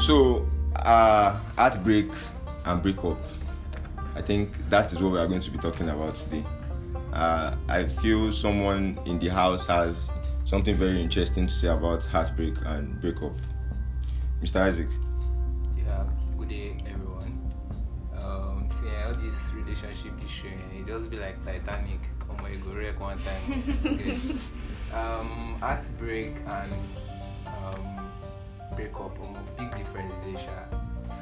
So, heartbreak and breakup. I think that is what we are going to be talking about today. I feel someone in the house has something very interesting to say about heartbreak and breakup. Mr. Isaac. Yeah, good day everyone. All this relationship issue, it just be like Titanic. Oh my god, wreck one time. Okay. Heartbreak and breakup, big difference is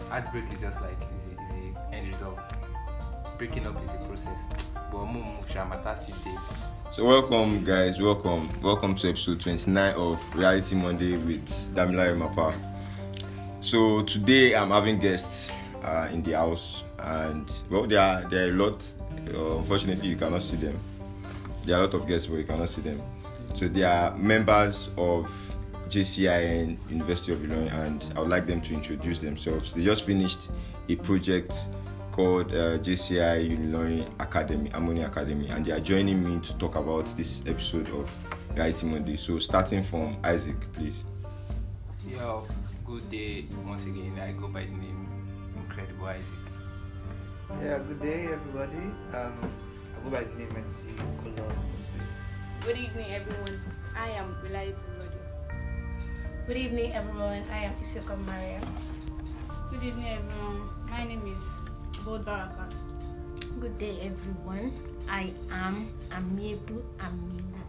heartbreak is just like is the end result. Breaking up is the process. So welcome guys, welcome to episode 29 of Reality Monday with Damila Mapa. So today I'm having guests in the house, and well, there are a lot. Unfortunately, you cannot see them. There are a lot of guests, but you cannot see them. So they are members of JCIN, University of Illinois, and I would like them to introduce themselves. They just finished a project called JCI Illinois Academy, Harmony Academy, and they are joining me to talk about this episode of Reality Monday. So starting from Isaac, please. Yeah, good day once again. I go by the name Incredible Isaac. Yeah, good day everybody. I go by the name Nicolas. Good evening everyone. I am Reliable Radio. Good evening everyone. I am Isoko Maria. Good evening everyone. My name is Bod Baraka. Good day everyone. I am Amiebu Amina.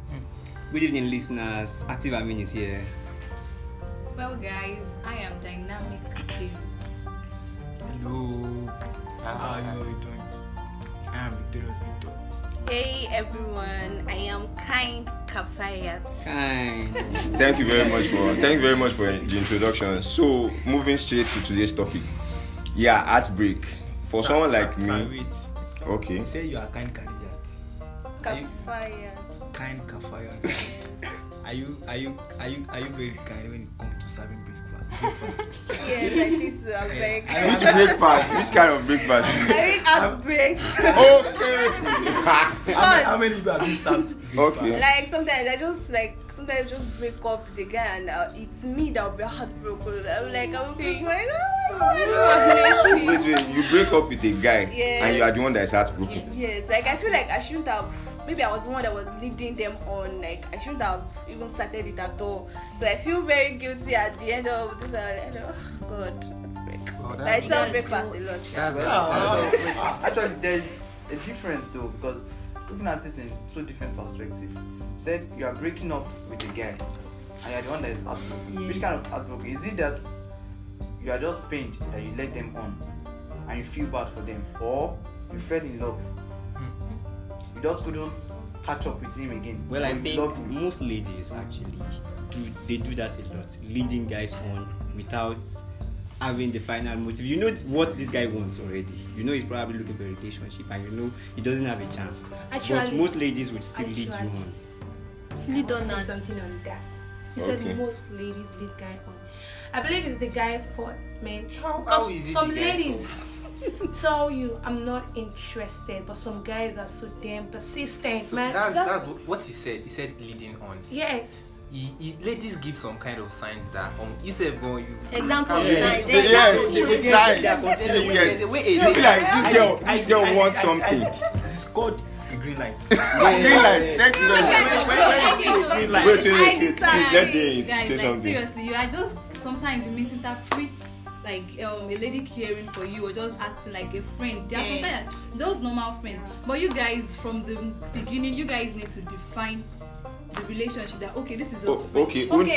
Good evening listeners. Active Amin is here. Well guys, I am Dynamic Kim. Hello. How are you doing? I am Victorious Victor. Hey everyone, I am Kind Kafaya. Kind. Thank you very much for the introduction. So moving straight to today's topic. Yeah, heartbreak. For someone like me. Okay. You say you are kind candidate. Kafaya. Kind Kafaya. Are you very kind when it comes to serving breakfast? Yes, I think so. I'm like. Which breakfast? Which kind of breakfast? I mean, heartbreak. Okay. How many people have you served? Okay. Like sometimes I just break up with the guy, and it's me that will be heartbroken. I'm like, I'm being like, So wait, you break up with a guy, and you are the one that is heartbroken. Yes. Like I feel like I shouldn't have. Maybe I was the one that was leading them on. Like I shouldn't have even started it at all. So I feel very guilty at the end of this. Oh God, let's break. I sell breakfast a lot. Actually, there's a difference though, because looking at it in two different perspectives. You said you are breaking up with a guy, and you're the one that is heartbroken. Yeah. Which kind of heartbroken? Is it that you are just pained that you let them on, and you feel bad for them, or you fell in love? You just couldn't catch up with him again. Well, I think most ladies actually do that a lot, leading guys on without having the final motive. You know what this guy wants already. You know he's probably looking for a relationship, and you know he doesn't have a chance. But most ladies would still lead you on. Lead on something on that. You said most ladies lead guy on. I believe it's the guy fault, man. How is it some the ladies tell you I'm not interested, but some guys are so damn persistent, so man. That's what he said. He said leading on. Yes. Ladies give some kind of signs that you say go you. Example signs. Yes. You be like this girl wants something. It's called a green light. Green light. Thank you very much. Wait. Please let the guys, say like, something. seriously, you are just sometimes you misinterpret like a lady caring for you or just acting like a friend. There are sometimes those normal friends, but you guys from the beginning, you guys need to define the relationship that this is just okay. Maybe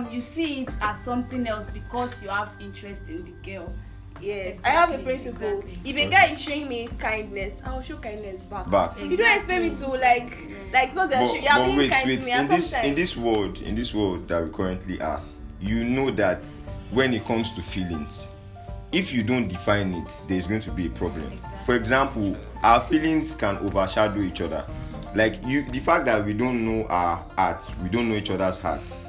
you see it as something else because you have interest in the girl. Yes, exactly, I have a principle. Exactly. If a guy is showing me kindness, I'll show kindness back. Exactly. You don't expect me to like because you are being kind to me. In this world that we currently are, you know that when it comes to feelings, if you don't define it, there's going to be a problem. Exactly. For example, our feelings can overshadow each other. Like the fact that we don't know our hearts, we don't know each other's hearts.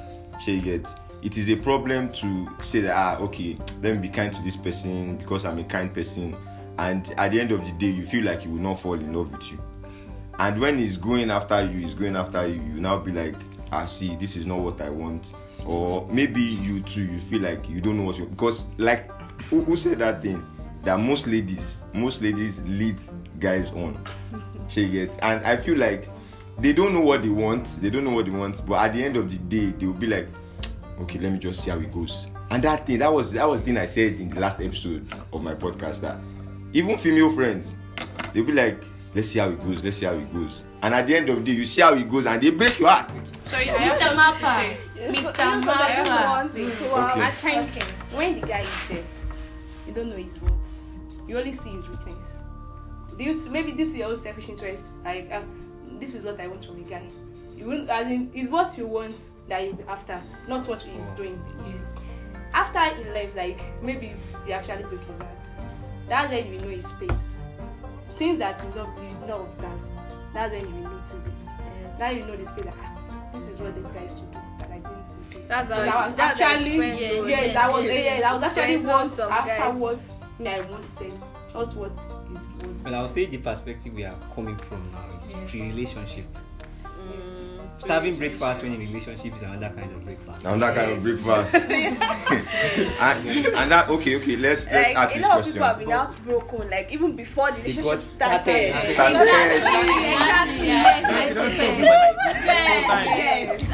It is a problem to say that let me be kind to this person because I'm a kind person, and at the end of the day you feel like he will not fall in love with you. And when he's going after you, you now be like, see, this is not what I want. or maybe you too, you feel like you don't know what you, because like who said that thing that most ladies lead guys on. She gets, and I feel like they don't know what they want, but at the end of the day they will be like, okay, let me just see how it goes. And that was the thing I said in the last episode of my podcast, that even female friends, they'll be like, let's see how it goes. And at the end of the day, you see how it goes and they break your heart. Sorry, Mr. Mappa. Mr. Mappa. At times, when the guy is there, you don't know his words. You only see his weakness. Maybe this is your own selfish interest. Like, this is what I want from a guy. You won't, as in, it's what you want that you'll be after, not what he's doing. After he leaves, like, maybe he actually break his heart. That's when you know his space. Things that you not observe, that's when you will notice it. Yes. Now you know this space, like, this is what this guy used to do, that I didn't see. That's I was actually once afterwards. I won't say that's what is. Well, I'll say the perspective we are coming from now is pre-relationship. Serving breakfast when in relationship is another kind of breakfast. And that okay. Let's ask this question. A lot of people have been outspoken, like even before the relationship started.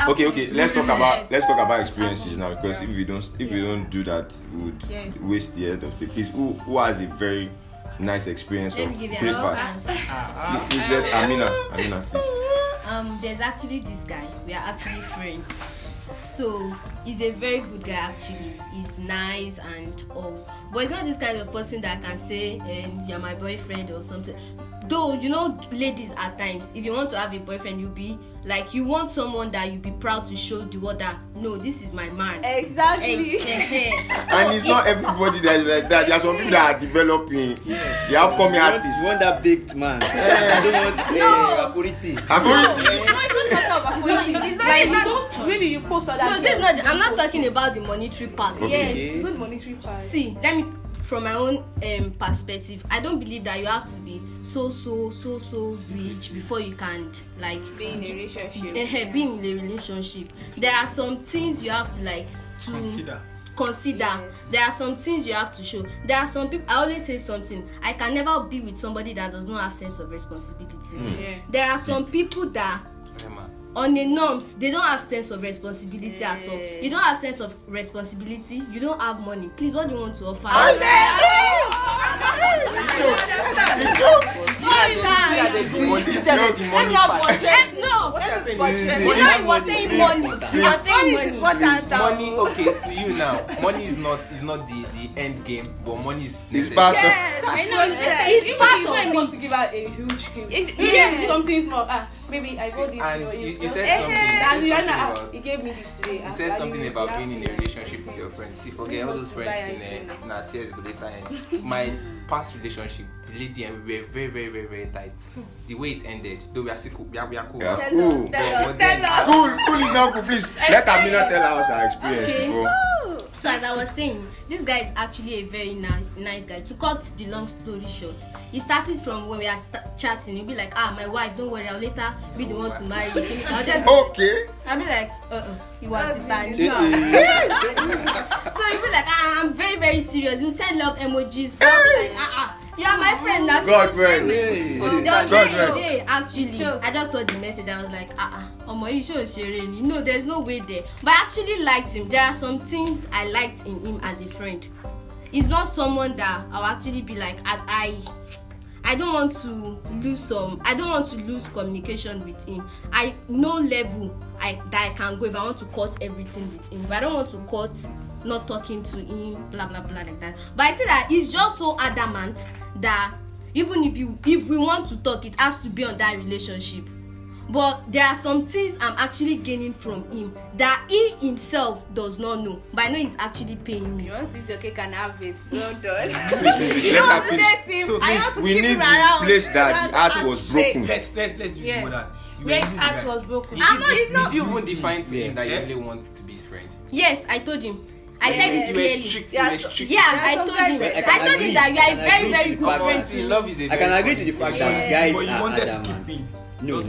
Okay. Let's talk about experiences now, because if we don't do that, we would waste the end of the piece. Who has a very nice experience of breakfast? Please let Amina, please. There's actually this guy. We are actually friends. So he's a very good guy actually. He's nice and all. But he's not this kind of person that can say you're my boyfriend or something. Though, you know, ladies at times, if you want to have a boyfriend, you'll be like, you want someone that you'll be proud to show the world that, no, this is my man. Exactly. So and it's not everybody that is like that. There are some people that are developing. Yes. The upcoming artists. You want that big man. I don't want authority. Maybe you post on that. No, this is not. I'm not talking about the monetary part. Okay. Yes, it's not the monetary part. See, let me, from my own perspective, I don't believe that you have to be so rich before you can like be in a relationship. Be in a relationship. There are some things you have to like to consider. Yes. There are some things you have to show. There are some people, I always say something, I can never be with somebody that does not have sense of responsibility. Yeah. There are some people that on the norms, they don't have sense of responsibility at all. You don't have sense of responsibility, you don't have money. Please, what do you want to offer? Money, okay, to you now. Money is not the end game, but money is part of it's part of it. To give out a huge gift. Yes, something small. Maybe I got this. And you said something. He gave me this today. You said something about being in a relationship with your friends. See, forget all those friends in a tears go later. And my past relationship, the lady and we were very, very, very, very tight. The way it ended, though we are still cool. We are cool. Tell us. Cool is now cool. Please let Amina tell us her experience before. So as I was saying, this guy is actually a very nice guy. To cut the long story short, he started from when we are chatting. He'll be like, my wife, don't worry, I'll later be the one to marry you. Okay. I'll be like, he wants it back. So he'll be like, I'm very, very serious. He'll send love emojis. But I'll be like, you are my friend now. God friend. Actually, I just saw the message. I was like, you show sharing. You know, there's no way there. But I actually liked him. There are some things I liked in him as a friend. He's not someone that I'll actually be like, I don't want to lose communication with him. I know level that I can go if I want to cut everything with him. But I don't want to cut not talking to him, blah blah blah like that. But I see that he's just so adamant that even if we want to talk, it has to be on that relationship. But there are some things I'm actually gaining from him that he himself does not know. But I know he's actually paying me. You want to eat your cake and have it. Well done. Please, let her finish. So please, we need the place that the heart was broken. Let's use more than. Where heart was broken. Did you even define to him that you really want to be his friend? Yes, I told him. I said it clearly. I told him that you are a very, very good friend to me. I can agree to the fact that guys are adamant. No.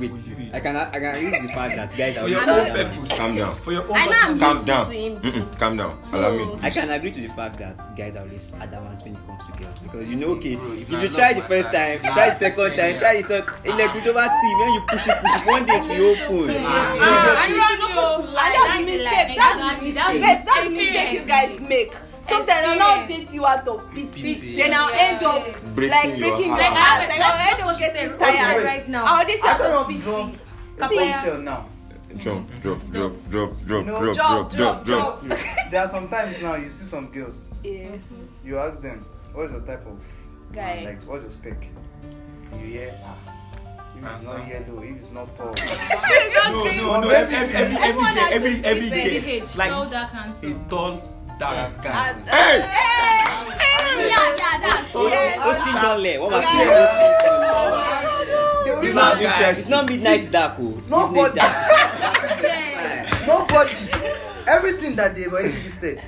Wait, I can agree with the fact that guys are For your always own adamant. purpose. Calm down. For your own I know I'm Calm useful down. to him too. Calm down. So- Allow me. I can agree to the fact that guys are always adamant when it comes to girls because you know, okay, Bro, if I you love try the my first guy. time, try the second time, try the third, it's like with over tea, when you push it, one day it will open. So you I get don't know. And that's the mistake. That's the mistake. Yes, that's the mistake you guys make. Sometimes I'll now date you out of pity. Then I'll end up Breaking your breaking heart. your heart. Like, I'll end that's up what she getting said tired. right now. I'll date you I out don't of want to pity. jump See, shell now. Drop. There are some times now you see some girls, yes, you ask them, what's your type of guy. like what's your spec? You hear if it's not yellow, if it's not tall. No. Every day. Like, Like a tall, dark guy. Yeah, that's Osim down there. What about They It's will not not interesting. It's not midnight dark. Nobody. Dark. Nobody. Everything that they've already listed,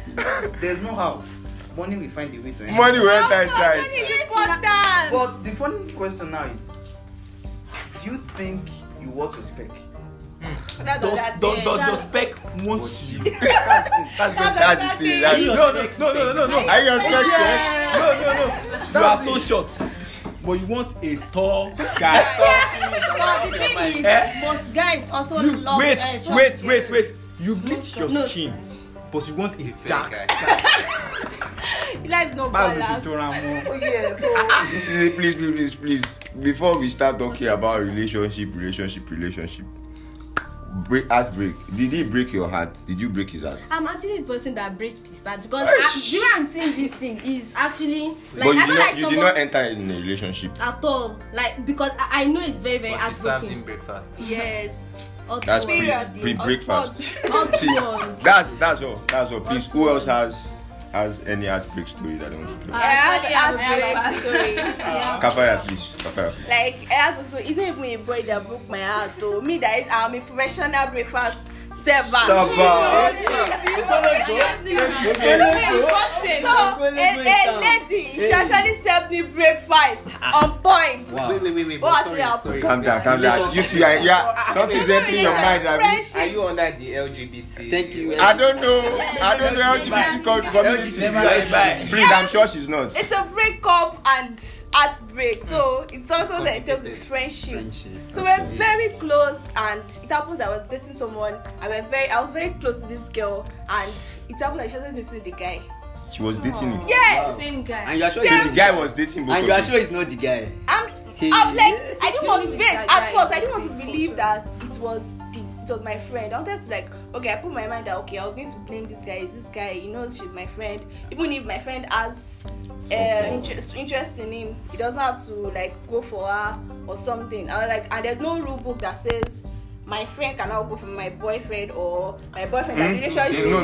there's no how. Money will find a way to end. Money will enter inside. Important. But the funny question now is, do you think you want to spec? Does your spec want you? That's the thing. That's the thing. That's Are you no. your specs? Are you expecting? No. You are so short, but you want a tall guy. But the thing is, most guys also love Wait. You bleach your skin, but you want a dark guy. Life no balance. Oh yeah, so Please. Before we start talking about relationship. Break. Did he break your heart? Did you break his heart? I'm actually the person that breaks his heart because the way I'm seeing this thing is actually like But I don't like you did someone not enter in a relationship. at all. Like because I know it's very But you served him heartbroken. breakfast. Yes. That's Period. pre-breakfast. See, Husband. that's all. Please, who else has any heartbreak story that I want to tell? I have a story. Kafaya, please. Kafaya. Like I have also, it's not even a boy that broke my heart though. Me that I'm a professional breakfast server. So a lady, she actually served me breakfast on point. Wow. Wait. What Sorry. happened? Calm down. You two, yeah. Something's entering your mind, Abi. Are you under the LGBT? Thank you. I don't know LGBT community. Please, I'm sure she's not. It's a breakup and heartbreak, so it's also that it tells with friendship. So we're very close, and it happened that I was dating someone, and I was very close to this girl, and it happened that she was dating the guy. She was dating him. Yes, Same guy. And you are sure So the guy was dating both and you are of sure it's not the guy. I'm like I didn't want to wait. At first, I didn't want to believe that it was my friend. I wanted to like, okay, I put my mind that okay, I was going to blame this guy. Is this guy? He knows she's my friend. Even if my friend has interest in him, he doesn't have to like go for her or something. I was like, and there's no rule book that says my friend cannot go for my boyfriend or my boyfriend has relationship. No,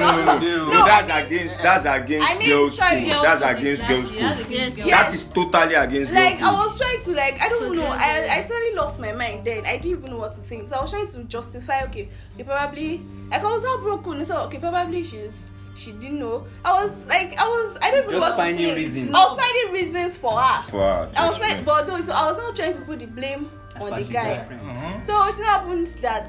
that's against I mean, girls' sorry, school. That's against girls' school. Yes. That is totally against girls' Like school. I was trying to like I don't know. I totally lost my mind then. I didn't even know what to think. So I was trying to justify. Okay, probably like I was heartbroken. So okay, probably she didn't know. I don't even know Just what finding to think. reasons. I was finding reasons for her. I was explain. but though, so I was not trying to put the blame on the guy. Mm-hmm. So it happened that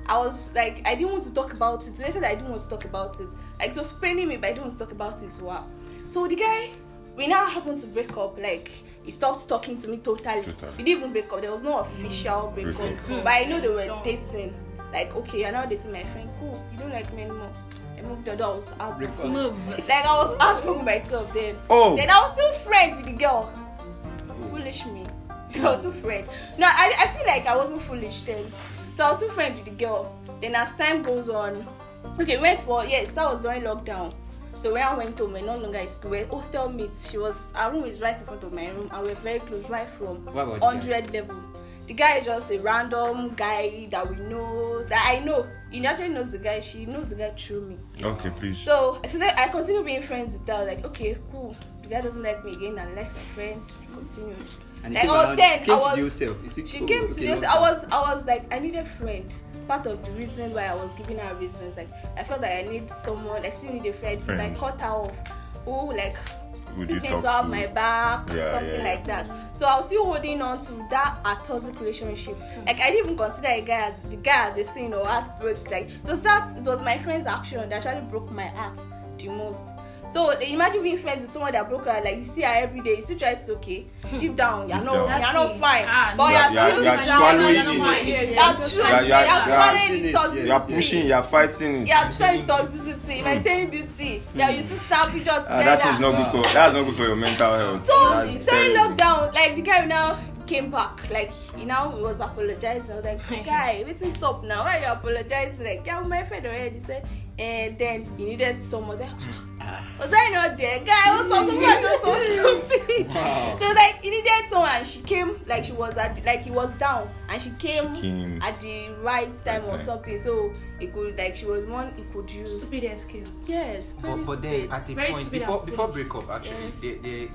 I was like, I didn't want to talk about it. So they said I didn't want to talk about it. Like it was paining me, but I didn't want to talk about it to her. So the guy, we now happened to break up. Like he stopped talking to me totally. We didn't even break up. There was no official breakup. But I know they were dating. Like okay, you're now dating my friend. Cool. You don't like me anymore. I moved on. I was heartbroken. Like I was heartbroken by two of them. Oh. Then I was still friends with the girl. Foolish me. I was still friends. No, I feel like I wasn't foolish then. So I was still friends with the girl. Then as time goes on, okay, we went for that was during lockdown. So when I went home, we're no longer in school. We're hostel mates. Our room is right in front of my room, and we're very close, right from 100 level. The guy is just a random guy that we know, that I know. He actually knows the guy. She knows the guy through me. Okay, please. So I continue being friends with her. Like okay, cool. The guy doesn't like me again, and likes my friend. I continue. And Like, came to the yourself. She came to this. I was like, I need a friend. Part of the reason why I was giving her reasons, like I felt that I need someone. I still need a friend. If I cut her off, who like would He's you going talk to have to? my back, Yeah, something yeah. like that. So I was still holding on to that toxic relationship. Like I didn't even consider the guy as a thing or heartbreak. Like so it was my friend's action that actually broke my heart the most. So imagine being friends with someone that broke her, like you see her every day, you still try it's okay. Deep down, you're not fine. But you're swallowing it. That's true. You're swallowing it. Toxicity. You're pushing, you're fighting it. You're trying toxicity, maintaining beauty. You still snap pictures together. That's not good for your mental health. So That's during terrible. lockdown, like the guy now came back, like he now was apologizing. I was like, guy, what's up now? Why are you apologizing? Like, yeah, my friend already said, and then he needed someone. Was I not there? Guy, what's up? Someone just so stupid. Wow. So like he needed someone, and she came, like he was down, and she came at the right time or something. So it could, like, she was one he could use. Stupid excuse. Yes. But then at the Very point stupid before breakup, actually,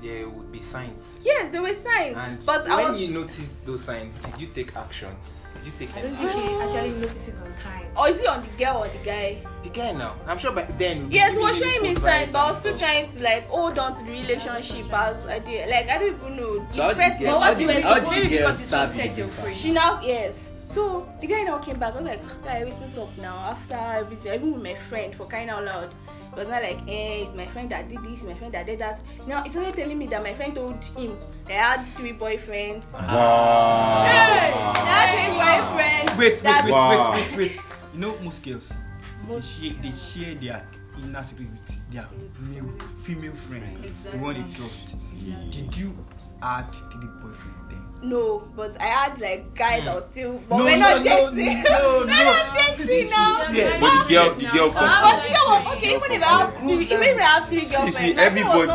there would be signs. Yes, there were signs. And but when you noticed those signs, did you take action? Did you take I don't any think action? she actually notices on time. Or is it on the girl or the guy? The guy now, I'm sure by then. Yes, he was showing me signs, but I was still trying to like hold on to the relationship as I did. Like I don't even know. So how did you get savvy? She now, yes. So the guy now came back. I was like, guy, what's up now? After everything, even with my friend, for crying out loud. It was not like, it's my friend that did this, my friend that did that. Now he started telling me that my friend told him that I had 3 boyfriends. Wow. Hey, I had 3 boyfriends. Wait. You know, most girls, they share their inner secret with their female friends. The one they trust. Did you add 3 boyfriends then? No, but I had like guys I was still, but we're not dating. No. We're not dating now. But the girl But still, okay, even if I have 3 girlfriends, see, everybody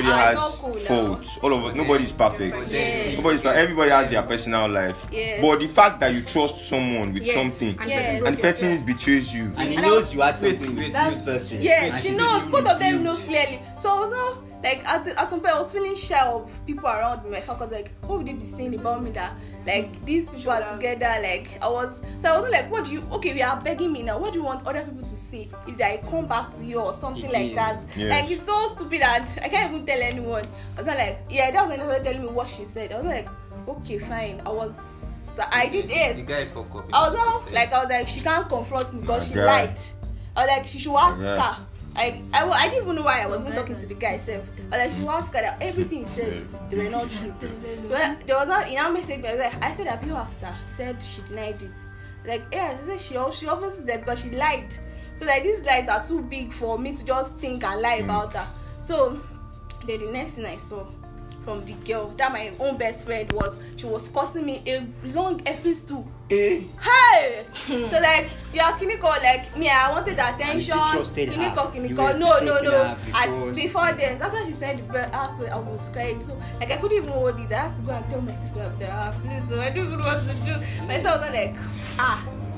has faults. All of us, nobody's perfect. Everybody has their personal life. Yes. But the fact that you trust someone with something Yes. and the person betrays you, And he knows you had something with this person. Yes, she knows. Both of them knows clearly. So I was now like at some point I was feeling shy of people around me. My father was like, what would they be saying about me that like these people are together? Like I wasn't like, what do you? Okay, we are begging me now. What do you want other people to say if I come back to you or something like that? Yes. Like it's so stupid that I can't even tell anyone. I was not like, yeah, that was when they started telling me what she said. I was like, okay, fine. I did yes. The guy fuck up. I was like, she can't confront me because she lied. I was like, she should ask her. I didn't even know why I was even talking to the guy itself. I was like, she should ask her that everything he said, they were not true. But there was not, in our message, I said, have you asked her? He said she denied it. Like, yeah, I said she obviously did because she lied. So like these lies are too big for me to just think and lie about her. So then the next thing I saw from the girl that my own best friend she was causing me a long episode. Hey! So like you are clinical, like me, I wanted attention. Clinical. No. Before then, that's why she said I was crying. So like I couldn't even hold it. I had to go and tell my sister that please. So I didn't even know what to do. My sister was like,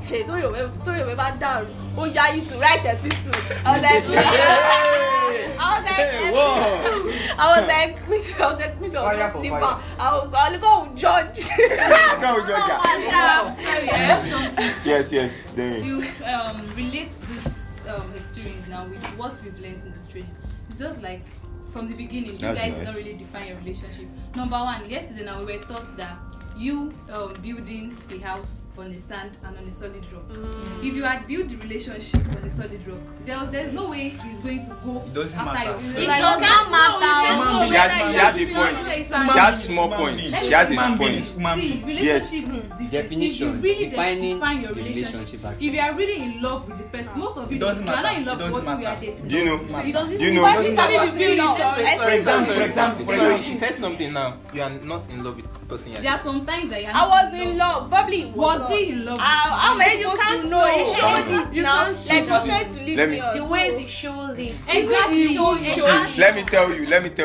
hey, don't you remember down? Oh yeah, you to write a episode. I was like, maybe I'll sleep. I'll go judge. Yes. You relate this experience now with what we've learned in this training. It's just like from the beginning, you guys did not really define your relationship. Number one, yesterday now we were taught that you building a house on the sand and on a solid rock. If you had built the relationship on a solid rock, there's no way he's going to go after your friend. It does not matter. She has a point. She has small point. She has a point. See, relationship is different. Definition. If you really Defining define your the relationship, actually. if you are really in love with the person, most of you It doesn't you are not matter. in love It with doesn't what we are matter. dating. Do you know? So it doesn't Do you know? But if you feel it, For example, she said something now. You are not in love with the person. there are some times that you are I not was in in love. love. Probably Was he in love with how you? many you can't know? It shows it now. Like you're trying to leave Let me me- on. The ways it shows it. Exactly. See, let me tell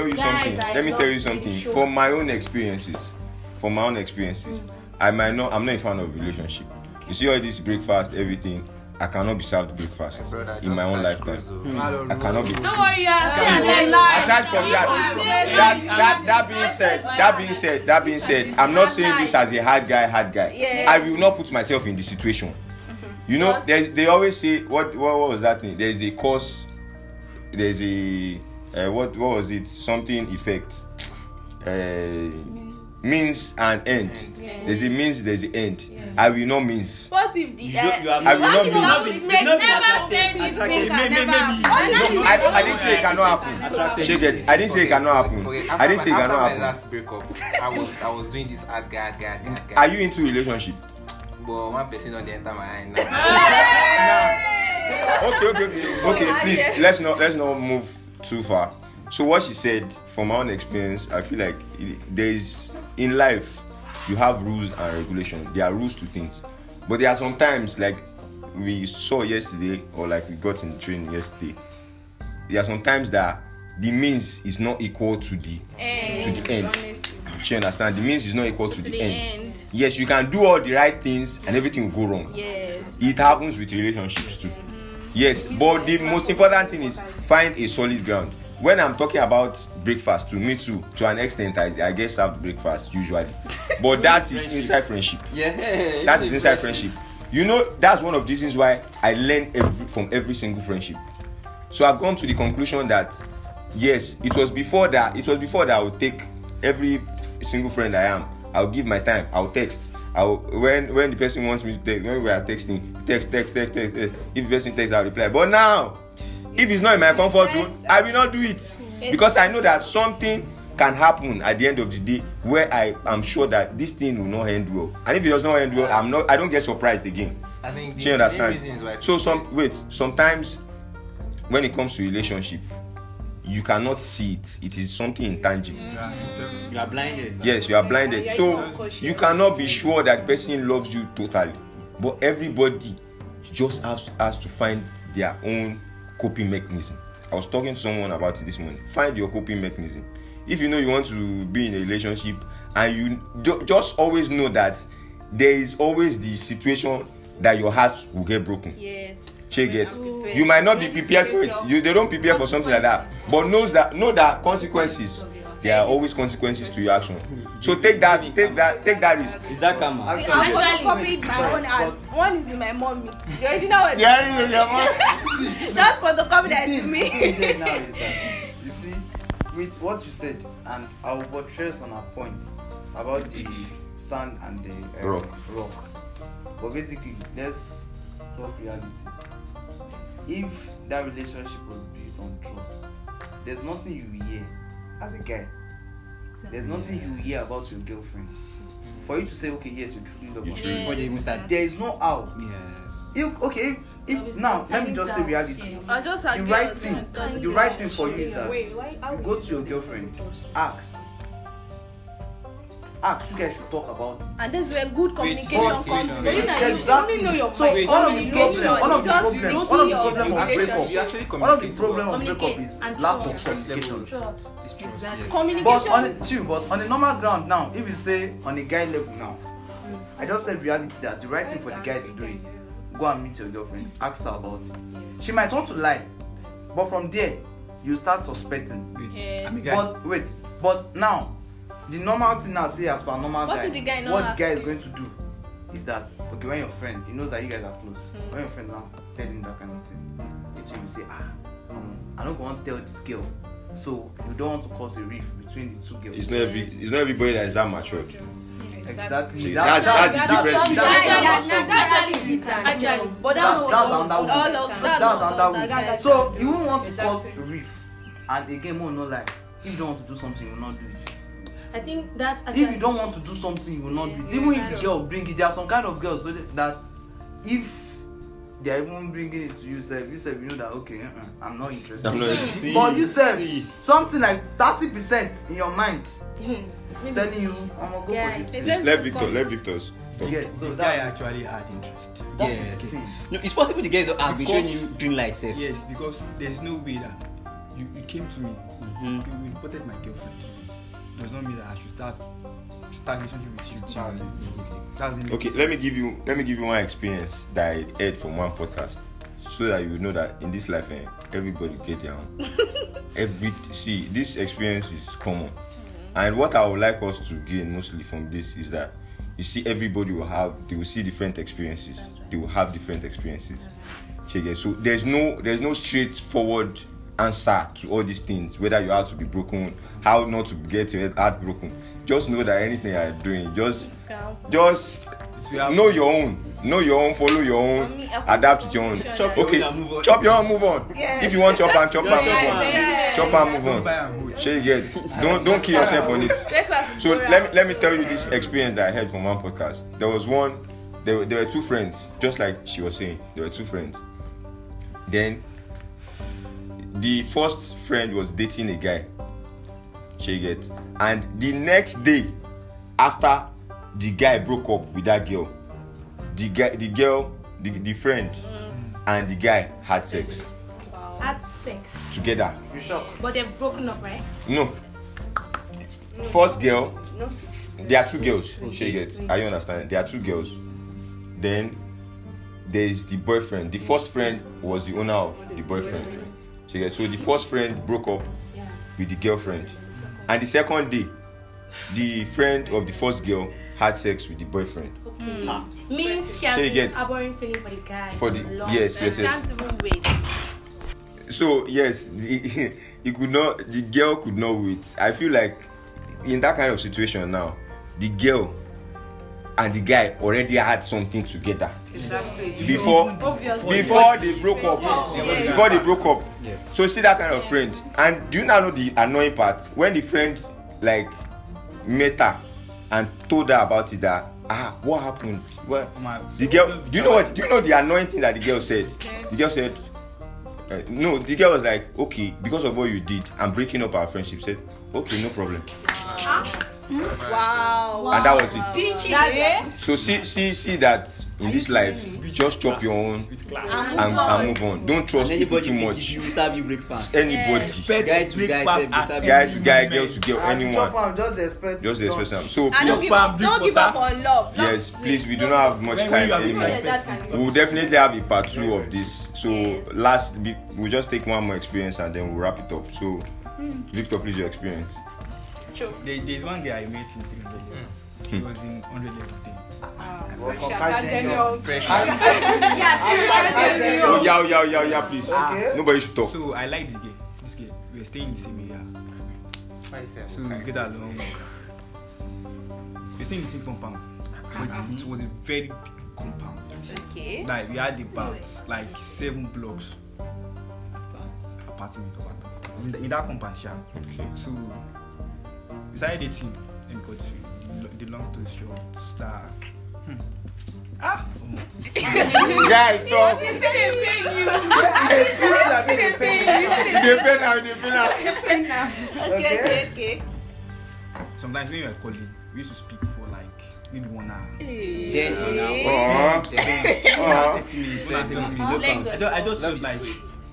you something. Guys, I Let me love tell you it. something. Sure. From my own experiences, I'm not a fan of relationship. You see all this breakfast, everything. I cannot be served breakfast in my own lifetime. I cannot be. Don't worry, you are Aside from that being said, I'm not saying this as a hard guy. Yeah. I will not put myself in the situation. You know, they always say what was that thing? There's a cause. There's a what was it? Something effect. Means and end. Yeah. There's a means, there's an end. Yeah. I will not means. What if the I will not means. I didn't say it cannot happen. Check it. I didn't say it cannot happen. I didn't say it cannot happen. Last breakup, I was doing this guy. Are you into relationship? But one person don't enter my eye now. Okay. Please, let's not move too far. So what she said, from my own experience, I feel like there is in life you have rules and regulations. There are rules to things, but there are sometimes, like we saw yesterday, or like we got in training yesterday, there are sometimes that the means is not equal to the end. Honestly. You understand? The means is not equal to the end. Yes, you can do all the right things and everything will go wrong. Yes. It happens with relationships too. Yes, but the most important thing is find a solid ground. When I'm talking about breakfast, to me too, to an extent, I guess have breakfast usually. But that is inside friendship. Yeah. That is inside friendship. You know, that's one of the reasons why I learn from every single friendship. So I've come to the conclusion that yes, it was before that I would take every single friend I am. I'll give my time. I'll text. When the person wants me to text, when we are texting, text. If the person texts, I'll reply. But now, if it's not in my comfort zone, I will not do it. Because I know that something can happen at the end of the day where I am sure that this thing will not end well. And if it does not end well, I don't get surprised again. I think you understand? So sometimes when it comes to relationship, you cannot see it. It is something intangible. You are blinded. Yes, you are blinded. So you cannot be sure that person loves you totally. But everybody just has to find their own coping mechanism. I was talking to someone about it this morning. Find your coping mechanism. If you know you want to be in a relationship and you just always know that there is always the situation that your heart will get broken. Yes. Check it. You might not be prepared for it. They don't prepare for something like that. But know that consequences. There are always consequences to your action. So take that risk. Is that karma? I photocopied my own art. One is in my mommy. The original one. Yeah, your mom. That's photocopy that is me. Now is that you see, with what you said, and I will buttress on a point about the sand and the rock. But basically, let's talk reality. If that relationship was built on trust, there's nothing you hear as a guy. Exactly. There's nothing you hear about your girlfriend. For you to say, okay, yes, you truly love her. Before they even start. There is no how. Yes. If now, let me just say reality. The right thing for you is that you go to your girlfriend, ask. You guys should talk about it. And this is where good communication comes in. Exactly. You only know your So one of the problem of breakup is lack of communication. Communication. But on a normal ground now, if you say on a guy level now, I just said reality that the right thing for the guy to do is go and meet your girlfriend, ask her about it. She might want to lie, but from there you start suspecting. But now the normal thing now, say as per normal guy, what the guy is going to do is that, okay, when your friend, he knows that you guys are close, when your friend now tell him that kind of thing, it's you will say, I don't want to tell this girl, so you don't want to cause a rift between the two girls. It's not everybody that is that matured. Exactly. So that's the difference. That's another. So you won't want to cause a rift, and again, more no lie. If you don't want to do something, you will not do it. I think that if you don't want to do something, you will not do it. Even if the girl bring it, there are some kind of girls that if they are even bringing it to you know that okay, I'm not interested. But you said something like 30% in your mind is telling you, I'm gonna go for this. Let Victor's talk. Yeah, so the guy actually had interest. Yes. No, it's possible the guys have been showing you doing like self. Yes, because there's no way that you came to me, you reported my girlfriend to me. Does not mean that I should start relationship with you. That's okay, let me give you one experience that I heard from one podcast, so that you know that in this life, everybody get their own. This experience is common, and what I would like us to gain mostly from this is that you see everybody will see different experiences. They will have different experiences. So there's no straightforward answer to all these things, whether you have to be broken, how not to get your heart broken. Just know that anything you are doing, just know your own, follow your own, adapt to your own. Chop your own, move on. Yes. If you want chop and move on. Chop and move on. Sure you get. Don't kill yourself on it. So let me tell you this experience that I had from one podcast. There were two friends, just like she was saying. There were two friends. Then the first friend was dating a guy. She get. And the next day, after the guy broke up with that girl, the friend and the guy had sex. Wow. Had sex You Together. shocked? but they've broken up, right? No. First girl, there are two girls. She gets. Are you understand? There are two girls. Then there is the boyfriend. The first friend was the owner of the boyfriend. She gets. So the first friend broke up with the girlfriend, and the second day, the friend of the first girl had sex with the boyfriend. Means she has She been gets. harboring feeling for the guy. Yes. Can't even wait. So yes, the girl could not wait. I feel like in that kind of situation now, the girl and the guy already had something together before they broke up. Before they broke up. Yes. So see that kind of friend. And do you now know the annoying part? When the friend like met her and told her about it, that what happened? Well, the girl. Do you know the annoying thing that the girl said? The girl said, no. The girl was like, okay, because of what you did, I'm breaking up our friendship. Said, okay, no problem. Wow. And that was it. That's So see that in this life, just chop your own and move on. Don't trust people too much. You serve you breakfast. Anybody, Guy to guy, guy to guy, girl to girl, anyone. Chop am, just expect them. So and please, don't give up on love. yes, please, we do not have much time anymore. We will definitely have a part 2 of this. So we'll just take one more experience and then we'll wrap it up. So Victor, please, your experience. There's one guy I met in 300 level. He was in 100 level then. Oh yeah, please. Nobody should talk. So I like this girl. We were staying in the same area. So we get along. We were staying in the same compound. But it was a very big compound. Okay. Like we had about like 7 blocks. Apartments in that compound, okay. So we started dating and got the long story short. Guy, talk. Okay. Okay. Sometimes when we were calling, we used to speak for like maybe 1 hour. Then 30 minutes. I just felt like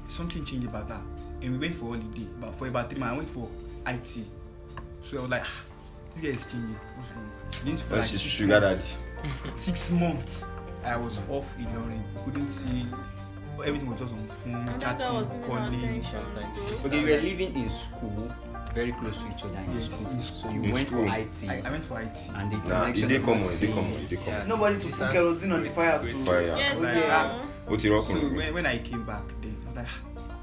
something changed about that. And we went for holiday, but for about 3 months, I went for IT. So I was like, this guy is changing. What's wrong? Didn't feel like Sugar daddy. 6 months. I was off in Lorraine. Couldn't see. Everything was just on the phone, chatting, calling. Okay, we were living in school, very close to each other in school. So you went for IT. I went for IT. And the Nah, connection. it did come on. Nobody to put kerosene on the fire too. Fire. Yes. What you rock So on? when I came back, then I was like,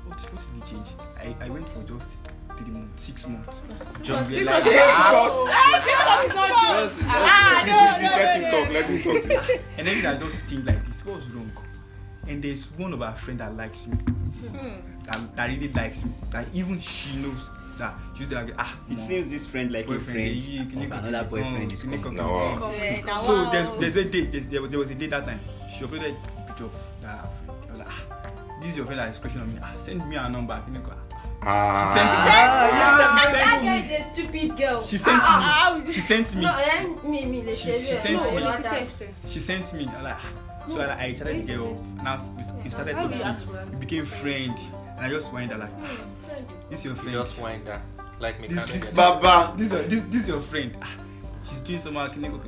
what did he change? I went for just 3 months, 6 months. Just Let him talk. And then I just think like this, what's wrong? And there's one of our friends that likes me, that really likes me. That even she knows that she's like, It seems this friend like a friend of another boyfriend is coming. So there's a day, there was a day that time. She uploaded a picture of that friend. I was like, this is your friend that is questioning me. Send me a number. She sent me. That girl is a stupid girl. She sent me. She sent me. No, She sent me. Like, so I chatted the girl. Now we started talking. We became friends. And I just wind her like, this is your friend. Just wind her. Like me. This Baba. This is your friend. She's doing some clinical.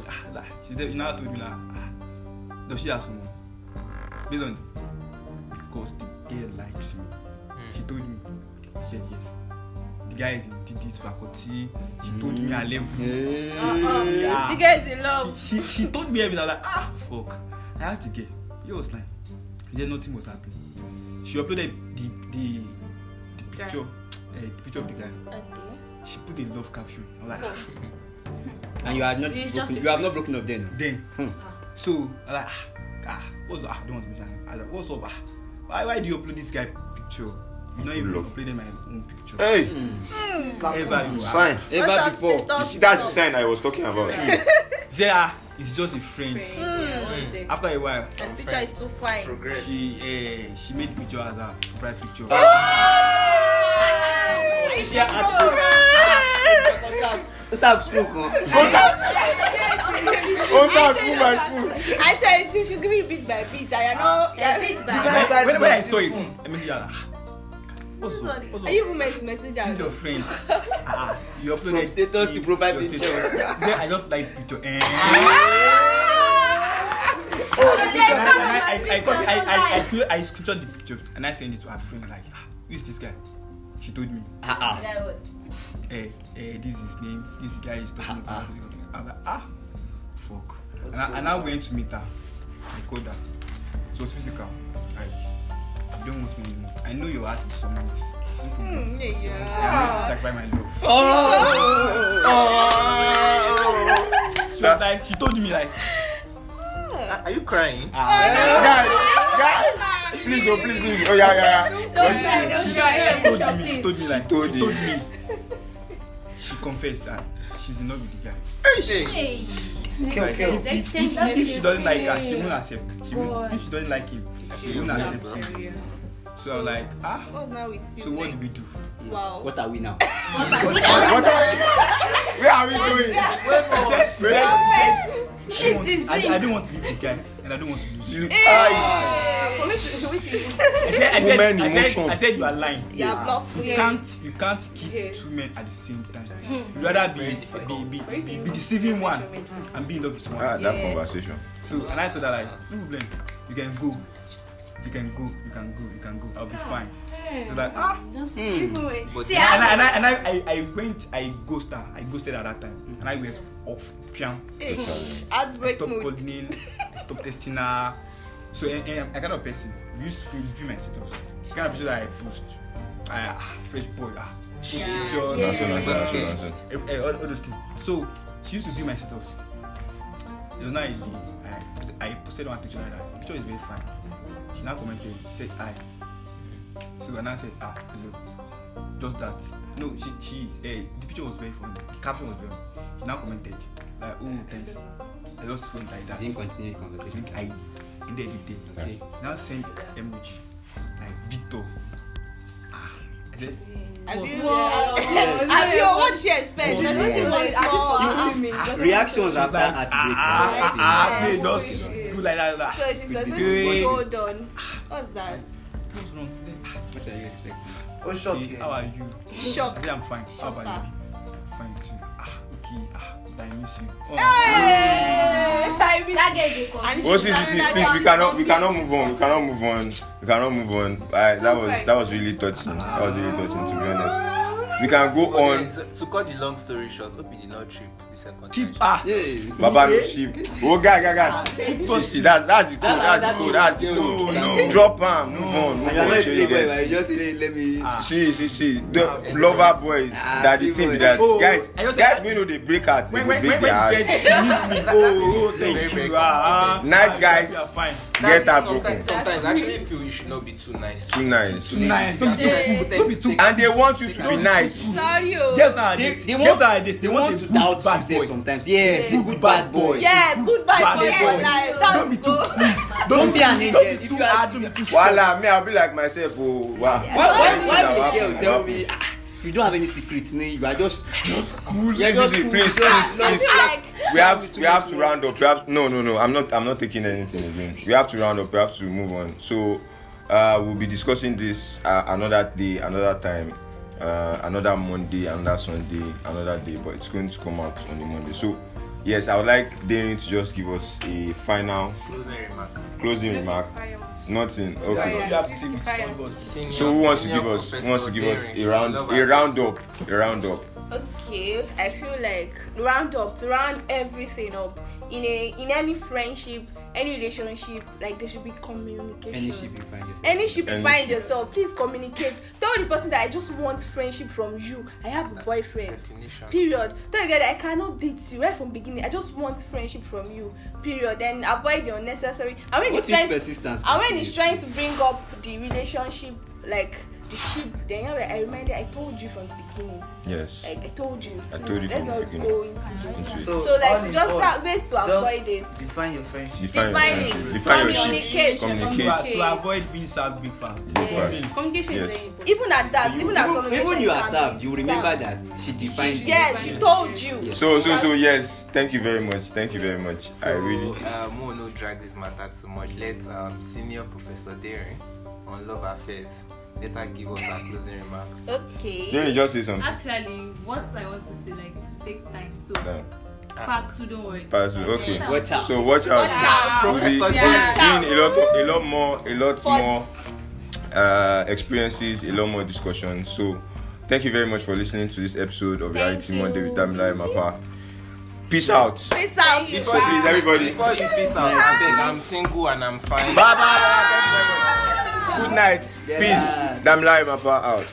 She's there. You now told me like, does she have someone? Based on because the girl likes me. She told me. She said yes. The guy is in this faculty. She told me her level. She told me the guy is in love. She told me everything. I was like, fuck. I asked the girl. He was like, he said nothing was happening. She uploaded the picture, picture of the guy. Okay. She put a love caption. I'm like, And you have not It's broken, just you have not broken up then. So I'm like, what's up? I don't want to be like, I was like, what's up? Why do you upload this guy picture? You not even uploading my own picture. Hey, Ever you sign. Ever before. You see, that's the sign I was talking about. Say, it's just a friend. After a while, And the picture is too fine. Progress. she made the picture as a private picture. Let's have spoken. I said she's giving bit by bit. I know. Bit by When I saw it, I mean, what's up? Are you even meant to message her? This is your friend. You uploaded From status to profile your picture. status. Then I just like the picture. I screenshot the picture and I sent it to her friend. Like, who is this guy? She told me. This is his name. This guy is talking about. I'm like, fuck. And I went to meet her. I called her. So it was physical. Like, you don't want me anymore. I know your heart is someone else. I'm ready to sacrifice my love. She was like, she told me like, Are you crying? Guys, please, please. Oh yeah. She told me. She confessed that she's in love with the guy. Okay. If she doesn't like her, she won't accept. If she doesn't like him, she won't accept him. So I was like, What's now with you? so what do we do? Wow. What are we now? Where are we going? I don't want to leave the guy and I don't want to lose you. I said you are lying. You can't keep two men at the same time. You rather be deceiving one and be in love with one. That conversation. So and I told her like, no problem. You can go. I'll be fine. They're like, But I ghosted at that time, and I went off. Outbreak Stop mood. calling, I stopped texting her. So I kind of person used to view my status. The kind of picture that I post, fresh boy, all those things. So she used to view my status. It was not a day. I posted one picture like that. The picture is very fine. She now commented, said hi. So and I said, hello. Just that. No, the picture was very funny. The caption was very funny. She now commented, like, oh, thanks. I just felt like that. Didn't continue the conversation. I ended the day. Okay. Now send emoji, like Victor. I said, What she expect? Reactions after please just do like that. So she's hold on. What's that? What's wrong? What are you expecting? Oh, shock. How are you? Shock. I say I'm fine. How about you? Fine too. Okay. I miss you. That guy is a Please, we cannot move on. That was really touching. To be honest. We can go on. To cut the long story short, hope you did not trip the second Tip. time. Baba no sheep. Oh, guy. 60. That's the code. That's the code. No. Drop him. Move on. Just let me. See. The lover boys. That the team that guys. We know they break out. They When break their said hearts. she needs me. Thank you. Nice guys. You are fine. Get her broken. Sometimes I actually feel you should not be too nice. Too nice. Don't be too. And they want you to be nice. Sorry. Girls nowadays, They they want want to a doubt good bad themselves boy. sometimes. Yes, Good bad boy. Yes, goodbye Bad for boy. life. Don't be too. Don't be an angel. If Too you hard, are, don't be too. Voila, me, I'll be like myself. Oh, wow. why the girl tell me you don't have any secrets? You are just Cool. You're just cool. Please. We have to round up. No. I'm not taking anything again. We have to round up. We have to move on. So, we'll be discussing this another day, another time, another Monday, another Sunday, another day. But it's going to come out on the Monday. So, yes, I would like Darren to just give us a final closing remark. Nothing. Okay. You have to sing it. So who wants to give us a round up? Okay, I feel like to round everything up in any friendship, any relationship, like there should be communication. Any ship you find yourself. Any ship you Any find ship. yourself, please communicate. Tell the person that I just want friendship from you. I have a boyfriend. Definition. Period. Tell the guy that I cannot date you right from beginning. I just want friendship from you. Period. Then avoid the unnecessary. And when What he's if trying persistence and when he's continues? trying to bring up the relationship, like the ship, then you know, I reminded I told you from the beginning. Yes. Like I told you. I told you Let's from the not beginning. go into Into this. it. So all like in just all, start ways to avoid it. just define your friendship. Define your Define it. friendship. Define your Communicate. ship. Communicate. To avoid being served big fast. Big Yes. fast. Communication Yes. is very important. Even at that, even at communication. Even you are can served, be you remember served. that she defined it. Yes, she told you. So yes, thank you very much. Thank you very much. I really More no drag this matter too much. Let senior Professor Daring on love affairs let her give us her closing remarks. Okay. Let me just say something. Actually, what I want to say, like, it will take time. So, No. part 2, don't worry. Pass it. Okay. Watch out. So watch out. Watch out. We'll be Professor doing Daring. a lot more experiences, a lot more discussion. So thank you very much for listening to this episode of Reality Monday with Damila Mapa. Peace out. Peace out. So please, everybody. Before you peace out, I beg, I'm single and I'm fine. Bye bye. Thank you very much. Good night. Peace. Damila Mapa out.